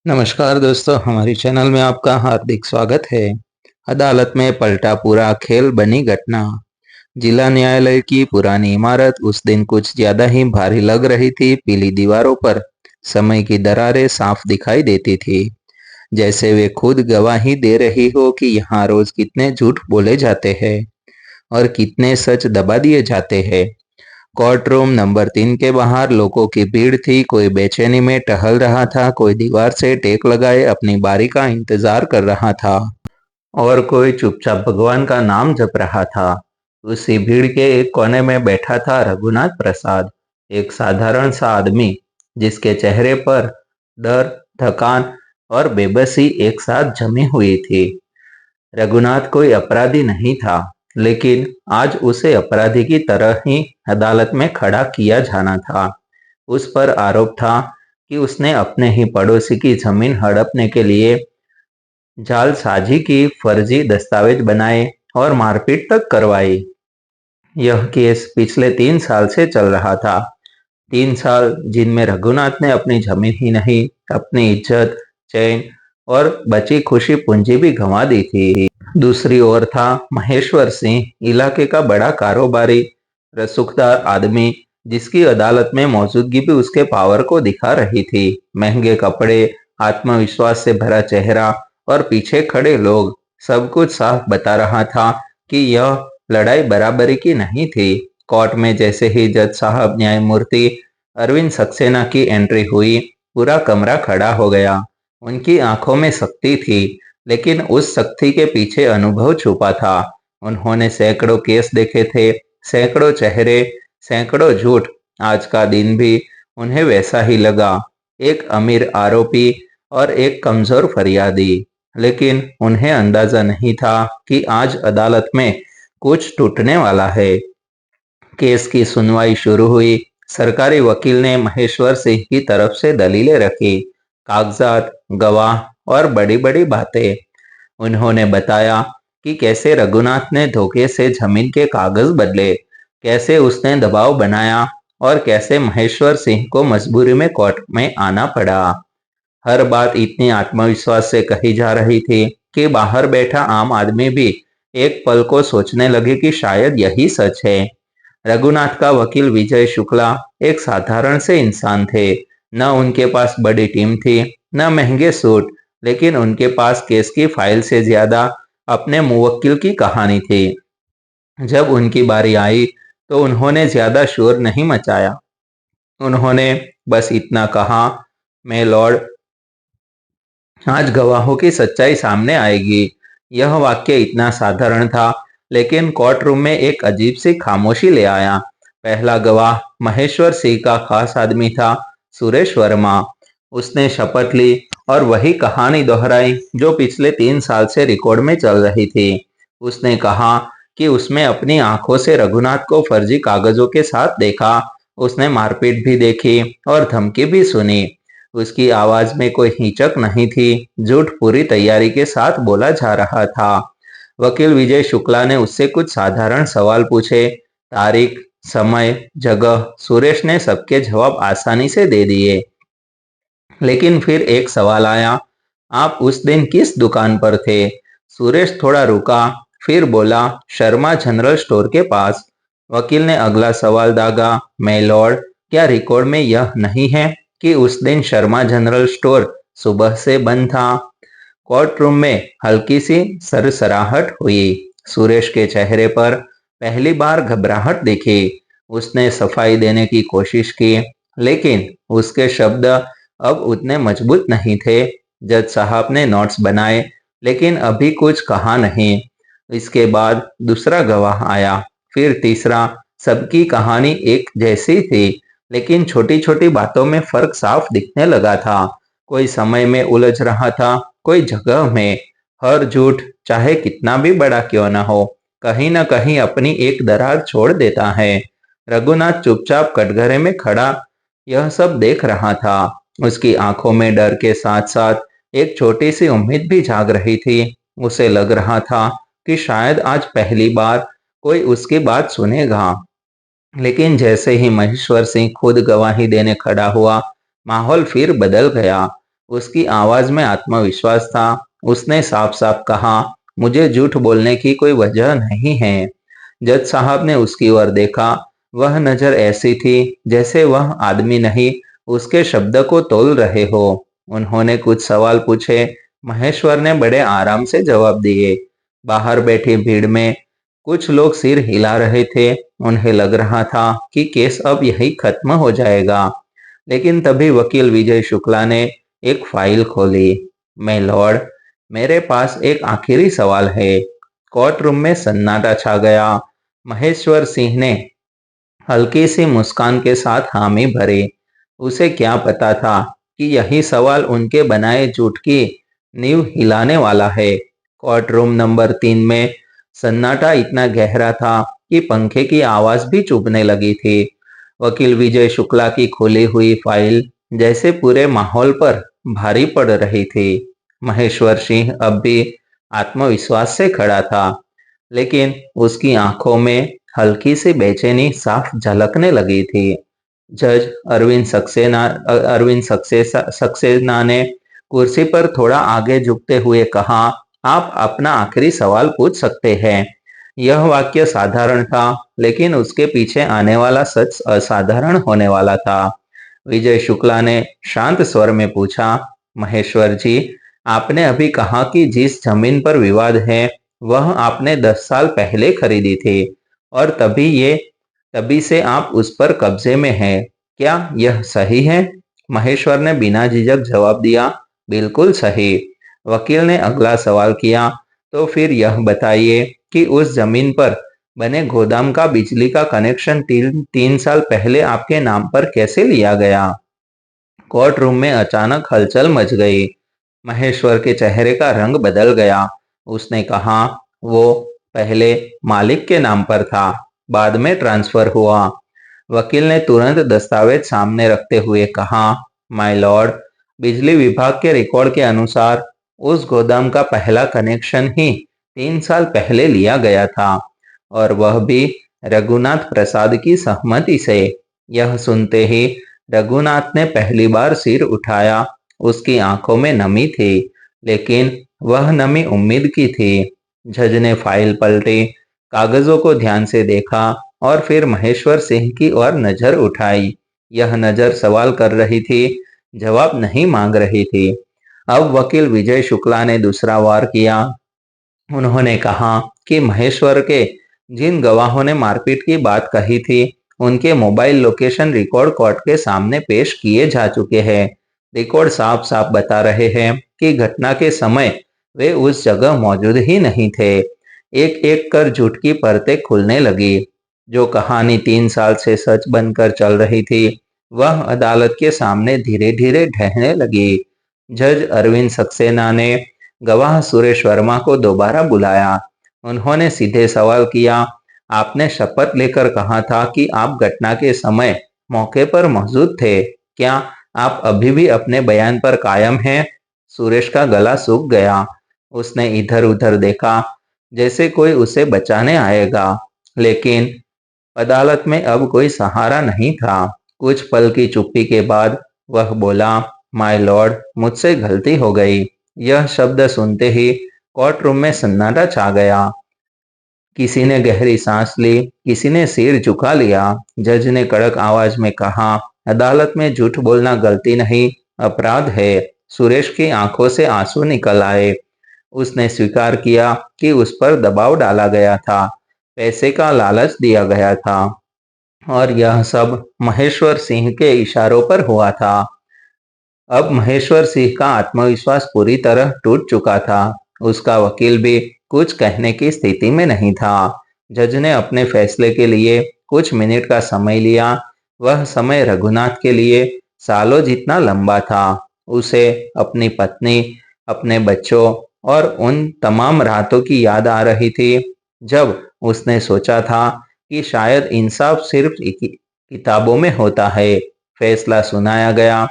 नमस्कार दोस्तों, हमारी चैनल में आपका हार्दिक स्वागत है। अदालत में पलटा पूरा खेल बनी घटना। जिला न्यायालय की पुरानी इमारत उस दिन कुछ ज्यादा ही भारी लग रही थी। पीली दीवारों पर समय की दरारें साफ दिखाई देती थी, जैसे वे खुद गवाही दे रही हो कि यहाँ रोज कितने झूठ बोले जाते हैं और कितने सच दबा दिए जाते हैं। कोर्ट रूम नंबर 3 के बाहर लोगों की भीड़ थी। कोई बेचैनी में टहल रहा था, कोई दीवार से टेक लगाए अपनी बारी का इंतजार कर रहा था और कोई चुपचाप भगवान का नाम जप रहा था। उसी भीड़ के एक कोने में बैठा था रघुनाथ प्रसाद, एक साधारण सा आदमी जिसके चेहरे पर डर, थकान और बेबसी एक साथ जमी हुई थी। रघुनाथ कोई अपराधी नहीं था, लेकिन आज उसे अपराधी की तरह ही अदालत में खड़ा किया जाना था। उस पर आरोप था कि उसने अपने ही पड़ोसी की जमीन हड़पने के लिए जालसाजी की, फर्जी दस्तावेज बनाए और मारपीट तक करवाई। यह केस पिछले 3 साल से चल रहा था। 3 साल जिनमें रघुनाथ ने अपनी जमीन ही नहीं, अपनी इज्जत, चैन और बची खुशी पूंजी भी गंवा दी थी। दूसरी ओर था महेश्वर सिंह, इलाके का बड़ा कारोबारी, रसूखदार आदमी, जिसकी अदालत में मौजूदगी भी उसके पावर को दिखा रही थी। महंगे कपड़े, आत्मविश्वास से भरा चेहरा और पीछे खड़े लोग, सब कुछ साफ बता रहा था कि यह लड़ाई बराबरी की नहीं थी। कोर्ट में जैसे ही जज साहब न्यायमूर्ति अरविंद सक्सेना की एंट्री हुई, पूरा कमरा खड़ा हो गया। उनकी आंखों में शक्ति थी, लेकिन उस शक्ति के पीछे अनुभव छुपा था। उन्होंने सैकड़ों केस देखे थे, सैकड़ों चेहरे, सैकड़ों झूठ। आज का दिन भी उन्हें वैसा ही लगा, एक अमीर आरोपी और एक कमजोर फरियादी। लेकिन उन्हें अंदाजा नहीं था कि आज अदालत में कुछ टूटने वाला है। केस की सुनवाई शुरू हुई। सरकारी वकील ने महेश्वर सिंह की तरफ से दलीलें रखी, कागजात, गवाह और बड़ी बड़ी बातें। उन्होंने बताया कि कैसे रघुनाथ ने धोखे से जमीन के कागज बदले, कैसे उसने दबाव बनाया और कैसे महेश्वर सिंह को मजबूरी में कोर्ट में आना पड़ा। हर बात इतनी आत्मविश्वास से कही जा रही थी कि बाहर बैठा आम आदमी भी एक पल को सोचने लगे कि शायद यही सच है। रघुनाथ का वकील विजय शुक्ला एक साधारण से इंसान थे। न उनके पास बड़ी टीम थी, न महंगे सूट, लेकिन उनके पास केस की फाइल से ज्यादा अपने मुवक्किल की कहानी थी। जब उनकी बारी आई तो उन्होंने ज्यादा शोर नहीं मचाया। उन्होंने बस इतना कहा, मैं लॉर्ड, आज गवाहों की सच्चाई सामने आएगी। यह वाक्य इतना साधारण था, लेकिन कोर्ट रूम में एक अजीब सी खामोशी ले आया। पहला गवाह महेश्वर सिंह का खास आदमी था, सुरेश वर्मा। उसने शपथ ली और वही कहानी दोहराई जो पिछले 3 साल से रिकॉर्ड में चल रही थी। उसने कहा कि उसने अपनी आंखों से रघुनाथ को फर्जी कागजों के साथ देखा। उसने मारपीट भी देखी और धमकी भी सुनी। उसकी आवाज में कोई हिचक नहीं थी। झूठ पूरी तैयारी के साथ बोला जा रहा था। वकील विजय शुक्ला ने उससे कुछ साधारण सवाल पूछे, तारीख, समय, जगह। सुरेश ने सबके जवाब आसानी से दे दिए। लेकिन फिर एक सवाल आया, आप उस दिन किस दुकान पर थे? सुरेश थोड़ा रुका, फिर बोला, शर्मा जनरल स्टोर के पास। वकील ने अगला सवाल दागा, मैं लॉर्ड, क्या रिकॉर्ड में यह नहीं है कि उस दिन शर्मा जनरल स्टोर सुबह से बंद था? कोर्ट रूम में हल्की सी सरसराहट हुई। सुरेश के चेहरे पर पहली बार घबराहट दिखी। उसने सफाई देने की कोशिश की, लेकिन उसके शब्द अब उतने मजबूत नहीं थे। जज साहब ने नोट्स बनाए, लेकिन अभी कुछ कहा नहीं। इसके बाद दूसरा गवाह आया, फिर तीसरा। सबकी कहानी एक जैसी थी, लेकिन छोटी छोटी बातों में फर्क साफ दिखने लगा था। कोई समय में उलझ रहा था, कोई जगह में। हर झूठ, चाहे कितना भी बड़ा क्यों न हो, कहीं न कहीं अपनी एक दरार छोड़ देता है। रघुनाथ चुपचाप कटघरे में खड़ा यह सब देख रहा था। उसकी आंखों में डर के साथ साथ एक छोटी सी उम्मीद भी जाग रही थी। उसे लग रहा था कि शायद आज पहली बार कोई उसकी बात सुनेगा। लेकिन जैसे ही महेश्वर सिंह खुद गवाही देने खड़ा हुआ, माहौल फिर बदल गया। उसकी आवाज में आत्मविश्वास था। उसने साफ साफ कहा, मुझे झूठ बोलने की कोई वजह नहीं है। जज साहब ने उसकी ओर देखा। वह नजर ऐसी थी जैसे वह आदमी नहीं, उसके शब्द को तोल रहे हो। उन्होंने कुछ सवाल पूछे। महेश्वर ने बड़े आराम से जवाब दिए। बाहर बैठी भीड़ में कुछ लोग सिर हिला रहे थे। उन्हें लग रहा था कि केस अब यही खत्म हो जाएगा। लेकिन तभी वकील विजय शुक्ला ने एक फाइल खोली। मैं लॉर्ड, मेरे पास एक आखिरी सवाल है। कोर्ट रूम में सन्नाटा छा गया। महेश्वर सिंह ने हल्की सी मुस्कान के साथ हामी भरी। उसे क्या पता था कि यही सवाल उनके बनाए झूठ की नींव हिलाने वाला है। कोर्ट रूम नंबर 3 में सन्नाटा इतना गहरा था कि पंखे की आवाज भी चुभने लगी थी। वकील विजय शुक्ला की खुली हुई फाइल जैसे पूरे माहौल पर भारी पड़ रही थी। महेश्वर सिंह अब भी आत्मविश्वास से खड़ा था, लेकिन उसकी आंखों में हल्की सी बेचैनी साफ झलकने लगी थी। जज अरविंद सक्सेना ने कुर्सी पर थोड़ा आगे झुकते हुए कहा, आप अपना आखिरी सवाल पूछ सकते हैं। यह वाक्य साधारण था, लेकिन उसके पीछे आने वाला सच असाधारण होने वाला था। विजय शुक्ला ने शांत स्वर में पूछा, महेश्वर जी, आपने अभी कहा कि जिस जमीन पर विवाद है वह आपने 10 साल पहले खरीदी थी और तभी से आप उस पर कब्जे में हैं। क्या यह सही है? महेश्वर ने बिना झिझक जवाब दिया, बिल्कुल सही। वकील ने अगला सवाल किया, तो फिर यह बताइए कि उस जमीन पर बने गोदाम का बिजली का कनेक्शन 3 साल पहले आपके नाम पर कैसे लिया गया? कोर्ट रूम में अचानक हलचल मच गई। महेश्वर के चेहरे का रंग बदल गया। उसने कहा, वो पहले मालिक के नाम पर था, बाद में ट्रांसफर हुआ। वकील ने तुरंत दस्तावेज सामने रखते हुए कहा, माय लॉर्ड, बिजली विभाग के रिकॉर्ड के अनुसार उस गोदाम का पहला कनेक्शन ही 3 साल पहले लिया गया था, और वह भी रघुनाथ प्रसाद की सहमति से। यह सुनते ही रघुनाथ ने पहली बार सिर उठाया। उसकी आंखों में नमी थी, लेकिन वह नमी उम्मीद की थी। जज ने फाइल पलटी, कागजों को ध्यान से देखा और फिर महेश्वर सिंह की ओर नजर उठाई। यह नजर सवाल कर रही थी, जवाब नहीं मांग रही थी। अब वकील विजय शुक्ला ने दूसरा वार किया। उन्होंने कहा कि महेश्वर के जिन गवाहों ने मारपीट की बात कही थी, उनके मोबाइल लोकेशन रिकॉर्ड कोर्ट के सामने पेश किए जा चुके हैं। रिकॉर्ड साफ साफ बता रहे हैं कि घटना के समय वे उस जगह मौजूद ही नहीं थे। एक एक कर झूठ की परतें खुलने लगी। जो कहानी 3 साल से सच बनकर चल रही थी, वह अदालत के सामने धीरे धीरे ढहने लगी। जज अरविंद सक्सेना ने गवाह सुरेश वर्मा को दोबारा बुलाया। उन्होंने सीधे सवाल किया, आपने शपथ लेकर कहा था कि आप घटना के समय मौके पर मौजूद थे। क्या आप अभी भी अपने बयान पर कायम हैं? सुरेश का गला सूख गया। उसने इधर उधर देखा, जैसे कोई उसे बचाने आएगा, लेकिन अदालत में अब कोई सहारा नहीं था। कुछ पल की चुप्पी के बाद वह बोला, माय लॉर्ड, मुझसे गलती हो गई। यह शब्द सुनते ही कोर्ट रूम में सन्नाटा छा गया। किसी ने गहरी सांस ली, किसी ने सिर झुका लिया। जज ने कड़क आवाज में कहा, अदालत में झूठ बोलना गलती नहीं, अपराध है। सुरेश की आंखों से आंसू निकल आए। उसने स्वीकार किया कि उस पर दबाव डाला गया था, पैसे का लालच दिया गया था, और यह सब महेश्वर सिंह के इशारों पर हुआ था। अब महेश्वर सिंह का आत्मविश्वास पूरी तरह टूट चुका था। उसका वकील भी कुछ कहने की स्थिति में नहीं था। जज ने अपने फैसले के लिए कुछ मिनट का समय लिया। वह समय रघुनाथ के लिए सालों जितना लंबा था। उसे अपनी पत्नी, अपने बच्चों और उन तमाम रातों की याद आ रही थी जब उसने सोचा था कि शायद इंसाफ सिर्फ किताबों में होता है। फैसला सुनाया गया।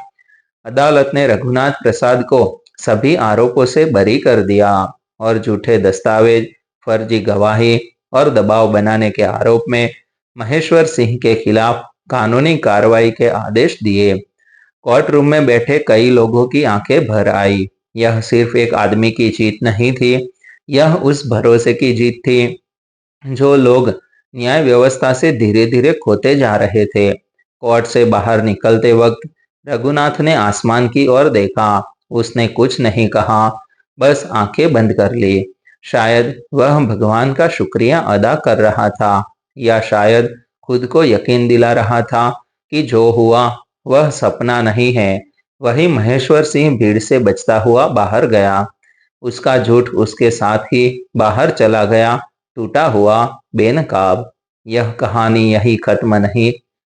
अदालत ने रघुनाथ प्रसाद को सभी आरोपों से बरी कर दिया और झूठे दस्तावेज, फर्जी गवाही और दबाव बनाने के आरोप में महेश्वर सिंह के खिलाफ कानूनी कार्रवाई के आदेश दिए। कोर्ट रूम में बैठे कई लोगों की आंखें भर आई। यह सिर्फ एक आदमी की जीत नहीं थी, यह उस भरोसे की जीत थी जो लोग न्याय व्यवस्था से धीरे धीरे खोते जा रहे थे। कोर्ट से बाहर निकलते वक्त रघुनाथ ने आसमान की ओर देखा। उसने कुछ नहीं कहा, बस आंखें बंद कर ली। शायद वह भगवान का शुक्रिया अदा कर रहा था, या शायद खुद को यकीन दिला रहा था कि जो हुआ वह सपना नहीं है। वही महेश्वर सिंह भीड़ से बचता हुआ बाहर गया। उसका झूठ उसके साथ ही बाहर चला गया, टूटा हुआ, बेनकाब। यह कहानी यही खत्म नहीं,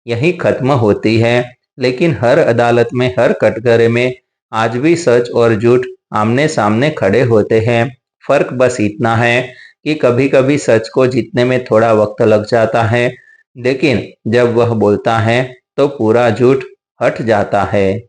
यही खत्म होती है। लेकिन हर अदालत में, हर कटघरे में आज भी सच और झूठ आमने सामने खड़े होते हैं। फर्क बस इतना है कि कभी कभी सच को जीतने में थोड़ा वक्त लग जाता है, लेकिन जब वह बोलता है तो पूरा झूठ हट जाता है।